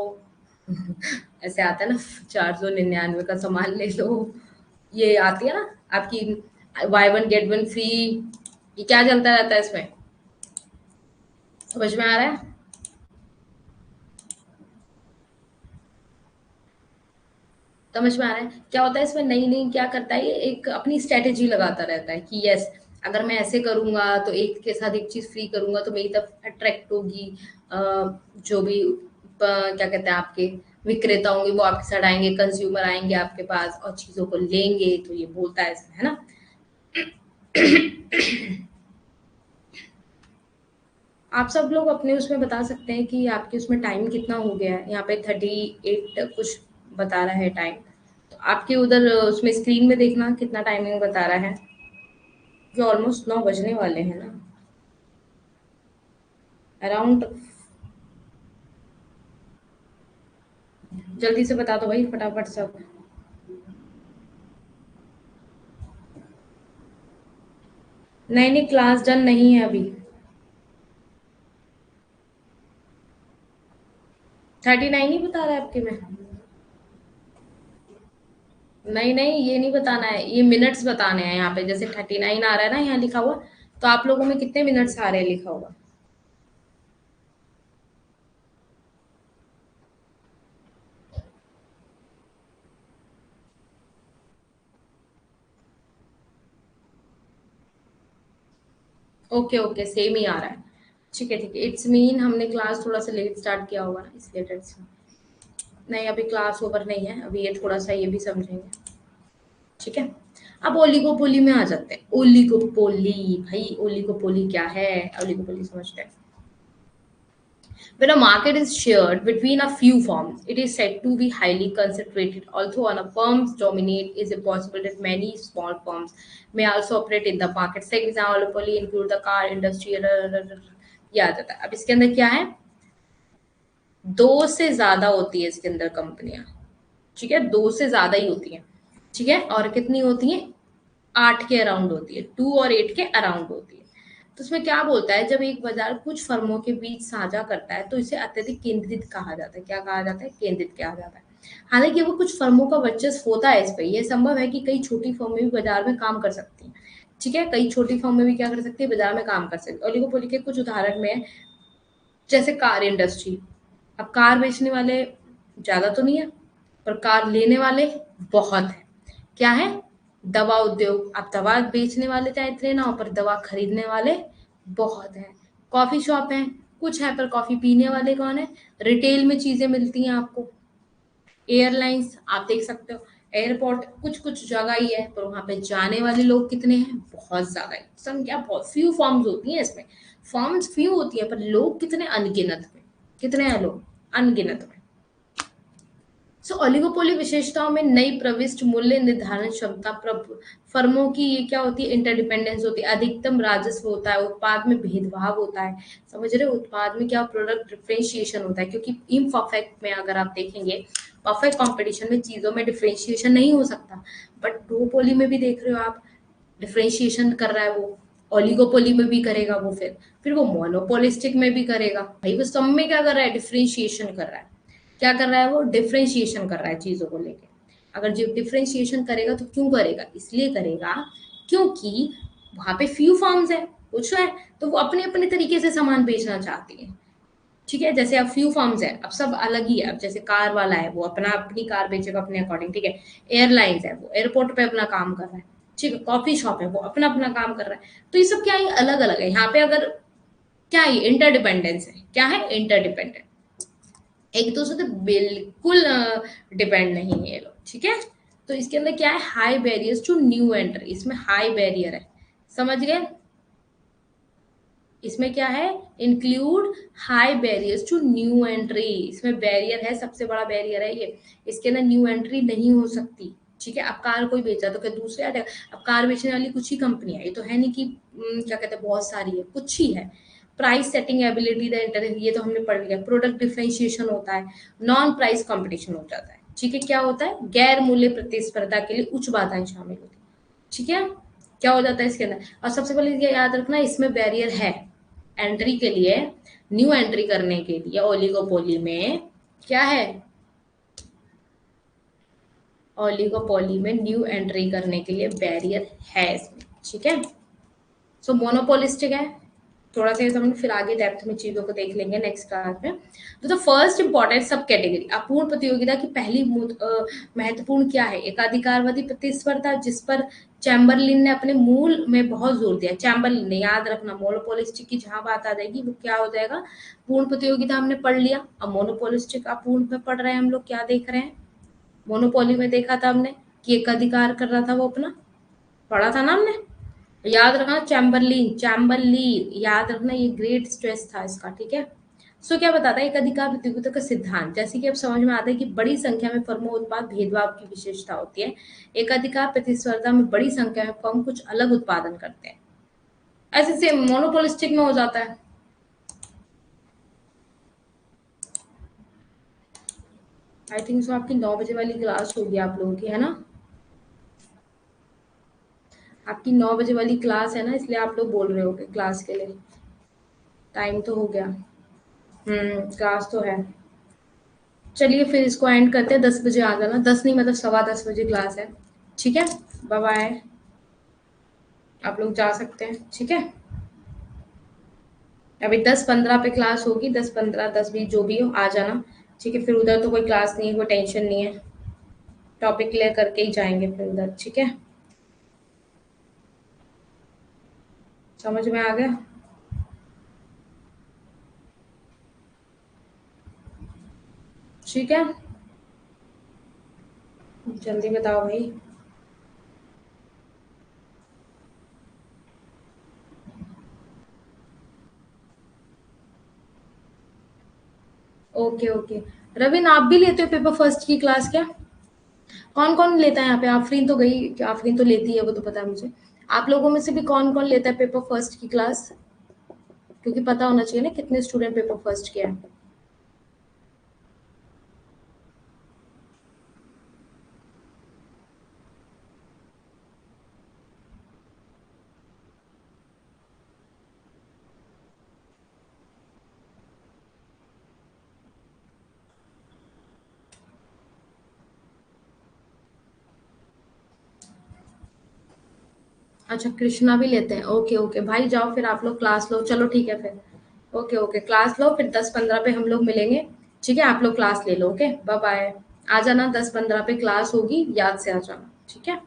ऐसे आता है ना, 499 का सामान ले लो, ये आती है ना आपकी by one get one free. ये क्या चलता रहता है इसमें, समझ में आ रहा है। समझ में आ रहा है क्या होता है इसमें, नई नई क्या करता है, ये एक अपनी स्ट्रेटेजी लगाता रहता है कि यस अगर मैं ऐसे करूंगा तो एक के साथ एक चीज फ्री करूंगा तो मेरी तरफ अट्रैक्ट होगी। जो भी क्या कहते हैं आपके विक्रेता होंगे वो आपके साथ आएंगे, कंज्यूमर आएंगे आपके पास और चीजों को लेंगे। तो ये बोलता है इसमें, है ना। आप सब लोग अपने उसमें बता सकते हैं कि आपके उसमें टाइम कितना हो गया है। यहाँ पे 38 कुछ बता रहा है टाइम। तो आपके उधर उसमें स्क्रीन में देखना कितना टाइमिंग बता रहा है, कि ऑलमोस्ट 9 बजने वाले हैं ना, अराउंड। जल्दी से बता दो भाई, फटाफट सब। नहीं नहीं, क्लास डन नहीं है अभी। 39 ही बता रहा है आपके में। नहीं नहीं, ये नहीं बताना है, ये मिनट्स बताने हैं यहाँ पे। जैसे 39 आ रहा है ना यहाँ लिखा हुआ, तो आप लोगों में कितने मिनट्स आ रहे हैं लिखा हुआ। ओके ओके, सेम ही आ रहा है। ठीक है ठीक है, इट्स मीन हमने क्लास थोड़ा सा लेट स्टार्ट किया होगा ना, इसलिए that's why। नहीं, अभी क्लास ओवर नहीं है, अभी ये थोड़ा सा ये भी समझेंगे। ठीक है, अब ओलिगोपोली में आ जाते हैं। ओलिगोपोली, भाई ओलिगोपोली क्या है, ओलिगोपोली समझते हैं। When a market is shared between a few firms, it is said to be highly concentrated. Although on a firms dominate, it is possible that many small firms may also operate in the market. For example, oligopoly include the car industry। ये आ जाता है। अब इसके अंदर क्या है, दो से ज्यादा होती है इसके अंदर कंपनियां। ठीक है, दो से ज्यादा ही होती है। ठीक है, और कितनी होती है, 8 के अराउंड होती है, 2 और 8 के अराउंड होती है। तो उसमें क्या बोलता है, जब एक बाजार कुछ फर्मों के बीच साझा करता है तो इसे अत्यधिक केंद्रित कहा जाता है। क्या कहा जाता है? केंद्रित कहा जाता है। हालांकि वो कुछ फर्मों का वर्चस्व होता है इस पे, ये संभव है कि कई छोटी फर्में भी बाजार में काम कर सकती हैं। ठीक है, कई छोटी फर्में भी क्या कर सकती है? बाजार में काम कर सकती है। ओलिगोपोली के कुछ उदाहरण में जैसे कार इंडस्ट्री। अब कार बेचने वाले ज्यादा तो नहीं है, पर कार लेने वाले बहुत है। क्या है? दवा उद्योग। अब दवा बेचने वाले चाहे इतने ना हो, पर दवा खरीदने वाले बहुत हैं। कॉफी शॉप है, कुछ है, पर कॉफी पीने वाले कौन है? रिटेल में चीजें मिलती हैं आपको। एयरलाइंस आप देख सकते हो, एयरपोर्ट कुछ कुछ जगह ही है, पर वहां पे जाने वाले लोग कितने हैं? बहुत ज्यादा है। संख्या बहुत फ्यू फॉर्म्स होती हैं इसमें। फॉर्म्स फ्यू होती है, पर लोग कितने? अनगिनत में। कितने हैं लोग? अनगिनत में। सो ओलिगोपोली विशेषताओं में नई प्रविष्ट मूल्य निर्धारण क्षमता, फर्मों की ये क्या होती है? इंटरडिपेंडेंस होती है। अधिकतम राजस्व होता है। उत्पाद में भेदभाव होता है। समझ रहे हो? उत्पाद में क्या? प्रोडक्ट डिफरेंशिएशन होता है, क्योंकि इम्परफेक्ट में अगर आप देखेंगे, परफेक्ट कंपटीशन में चीजों में डिफरेंशिएशन नहीं हो सकता, बट डुओपोली में भी देख रहे हो आप, डिफरेंशिएशन कर रहा है वो। ओलिगोपोली में भी करेगा वो, फिर वो मोनोपोलिस्टिक में भी करेगा। भाई वो सब में क्या कर रहा है? डिफरेंशिएशन कर रहा है। क्या कर रहा है वो? डिफरेंशिएशन कर रहा है चीजों को लेके। अगर जो डिफरेंशिएशन करेगा तो क्यों करेगा? इसलिए करेगा क्योंकि वहां पे फ्यू फॉर्म्स है, कुछ है, तो वो अपने अपने तरीके से सामान बेचना चाहती है। ठीक है, जैसे अब फ्यू फॉर्म्स है, अब सब अलग ही है। अब जैसे कार वाला है, वो अपना अपनी कार बेचेगा अपने अकॉर्डिंग। ठीक है, एयरलाइंस है, वो एयरपोर्ट पे अपना काम कर रहा है। ठीक है, कॉफी शॉप है, वो अपना अपना काम कर रहा है। तो ये सब क्या है? अलग अलग है। यहाँ पे अगर क्या है? इंटरडिपेंडेंस है। क्या है? इंटरडिपेंडेंट। एक दूसरे से बिल्कुल डिपेंड नहीं है ये लोग। ठीक है, तो इसके अंदर क्या है? High barriers to new entry. इसमें हाई बैरियर है, समझ गए? इसमें क्या है? Include high barriers to new entry. इसमें बैरियर है, सबसे बड़ा बैरियर है ये। इसके अंदर न्यू एंट्री नहीं हो सकती। ठीक है, अब कार कोई बेचा तो क्या दूसरे आ जाएगा? अब कार बेचने वाली कुछ ही कंपनियां, ये तो है नहीं कि क्या कहते हैं बहुत सारी है, कुछ ही है। Price setting ability the inter, ये तो हमने पढ़ लिया। प्रोडक्ट डिफरेंशिएशन होता है। नॉन प्राइस कंपटीशन हो जाता है। ठीक है, क्या होता है? गैर मूल्य प्रतिस्पर्धा के लिए उच्च बाधाएं शामिल होती है। ठीक है, क्या हो जाता है इसके अंदर? और सबसे पहले ये याद रखना, इसमें बैरियर है एंट्री के लिए। न्यू एंट्री करने के लिए ओलिगोपोली में क्या है? ओलिगोपोली में न्यू एंट्री करने के लिए बैरियर है इसमें। ठीक है, सो मोनोपोलिस्टिक है। थोड़ा सा हम फिर आगे डेप्थ में चीजों को देख लेंगे नेक्स्ट क्लास में। तो द फर्स्ट इंपॉर्टेंट सब कैटेगरी, अपूर्ण प्रतियोगिता की पहली महत्वपूर्ण क्या है? एकाधिकारवादी प्रतिस्पर्धा, जिस पर चैम्बरलिन ने अपने मूल में बहुत जोर दिया। चैम्बरलिन ने, याद रखना, मोनोपोलिस्टिक की जहां बात आ जाएगी वो क्या हो जाएगा? पूर्ण प्रतियोगिता हमने पढ़ लिया। अब मोनोपोलिस्टिक अपूर्ण में पढ़ रहे हैं हम लोग। क्या देख रहे हैं? मोनोपोली में देखा था हमने कि एक अधिकार कर रहा था वो अपना, पढ़ा था ना हमने। याद रखना, चैम्बरलिन, चैम्बरलिन याद रखना, ये ग्रेट स्ट्रेस था इसका। ठीक है, सो क्या बताता है? एक अधिकार प्रतियोगिता का सिद्धांत, जैसे कि अब समझ में आता है कि बड़ी संख्या में फर्मों उत्पाद भेदभाव की विशेषता होती है। एक अधिकार प्रतिस्पर्धा में बड़ी संख्या में फर्म कुछ अलग उत्पादन करते हैं। ऐसे से मोनोपोलिस्टिक में हो जाता है। आई थिंक सो आपकी 9 बजे वाली क्लास होगी आप लोगों की, है ना? आपकी 9 बजे वाली क्लास है ना, इसलिए आप लोग बोल रहे हो क्लास के लिए। टाइम तो हो गया। क्लास तो है। चलिए फिर इसको एंड करते हैं। 10 बजे आ जाना, 10 नहीं मतलब 10:15 बजे क्लास है। ठीक है, बाय बाय। आप लोग जा सकते हैं। ठीक है, अभी 10:15 पे क्लास होगी। 10:15, 10:20 जो भी हो आ जाना। ठीक है, फिर उधर तो कोई क्लास नहीं है, कोई टेंशन नहीं है। टॉपिक क्लियर करके ही जाएंगे फिर उधर। ठीक है, समझ में आ गया? ठीक है, जल्दी बताओ भाई। Okay okay. रविन, आप भी लेते हो पेपर फर्स्ट की क्लास क्या? कौन कौन लेता है यहाँ पे? आफरीन तो गई, आफरीन तो लेती है, वो तो पता है मुझे। आप लोगों में से भी कौन कौन लेता है पेपर फर्स्ट की क्लास? क्योंकि पता होना चाहिए ना कितने स्टूडेंट पेपर फर्स्ट किया है। अच्छा कृष्णा भी लेते हैं, ओके ओके भाई, जाओ फिर आप लोग क्लास लो, चलो ठीक है फिर। ओके ओके क्लास लो, फिर 10-15 पे हम लोग मिलेंगे। ठीक है, आप लोग क्लास ले लो, ओके बाय बाय। आ जाना 10-15 पे क्लास होगी, याद से आ जाना, ठीक है।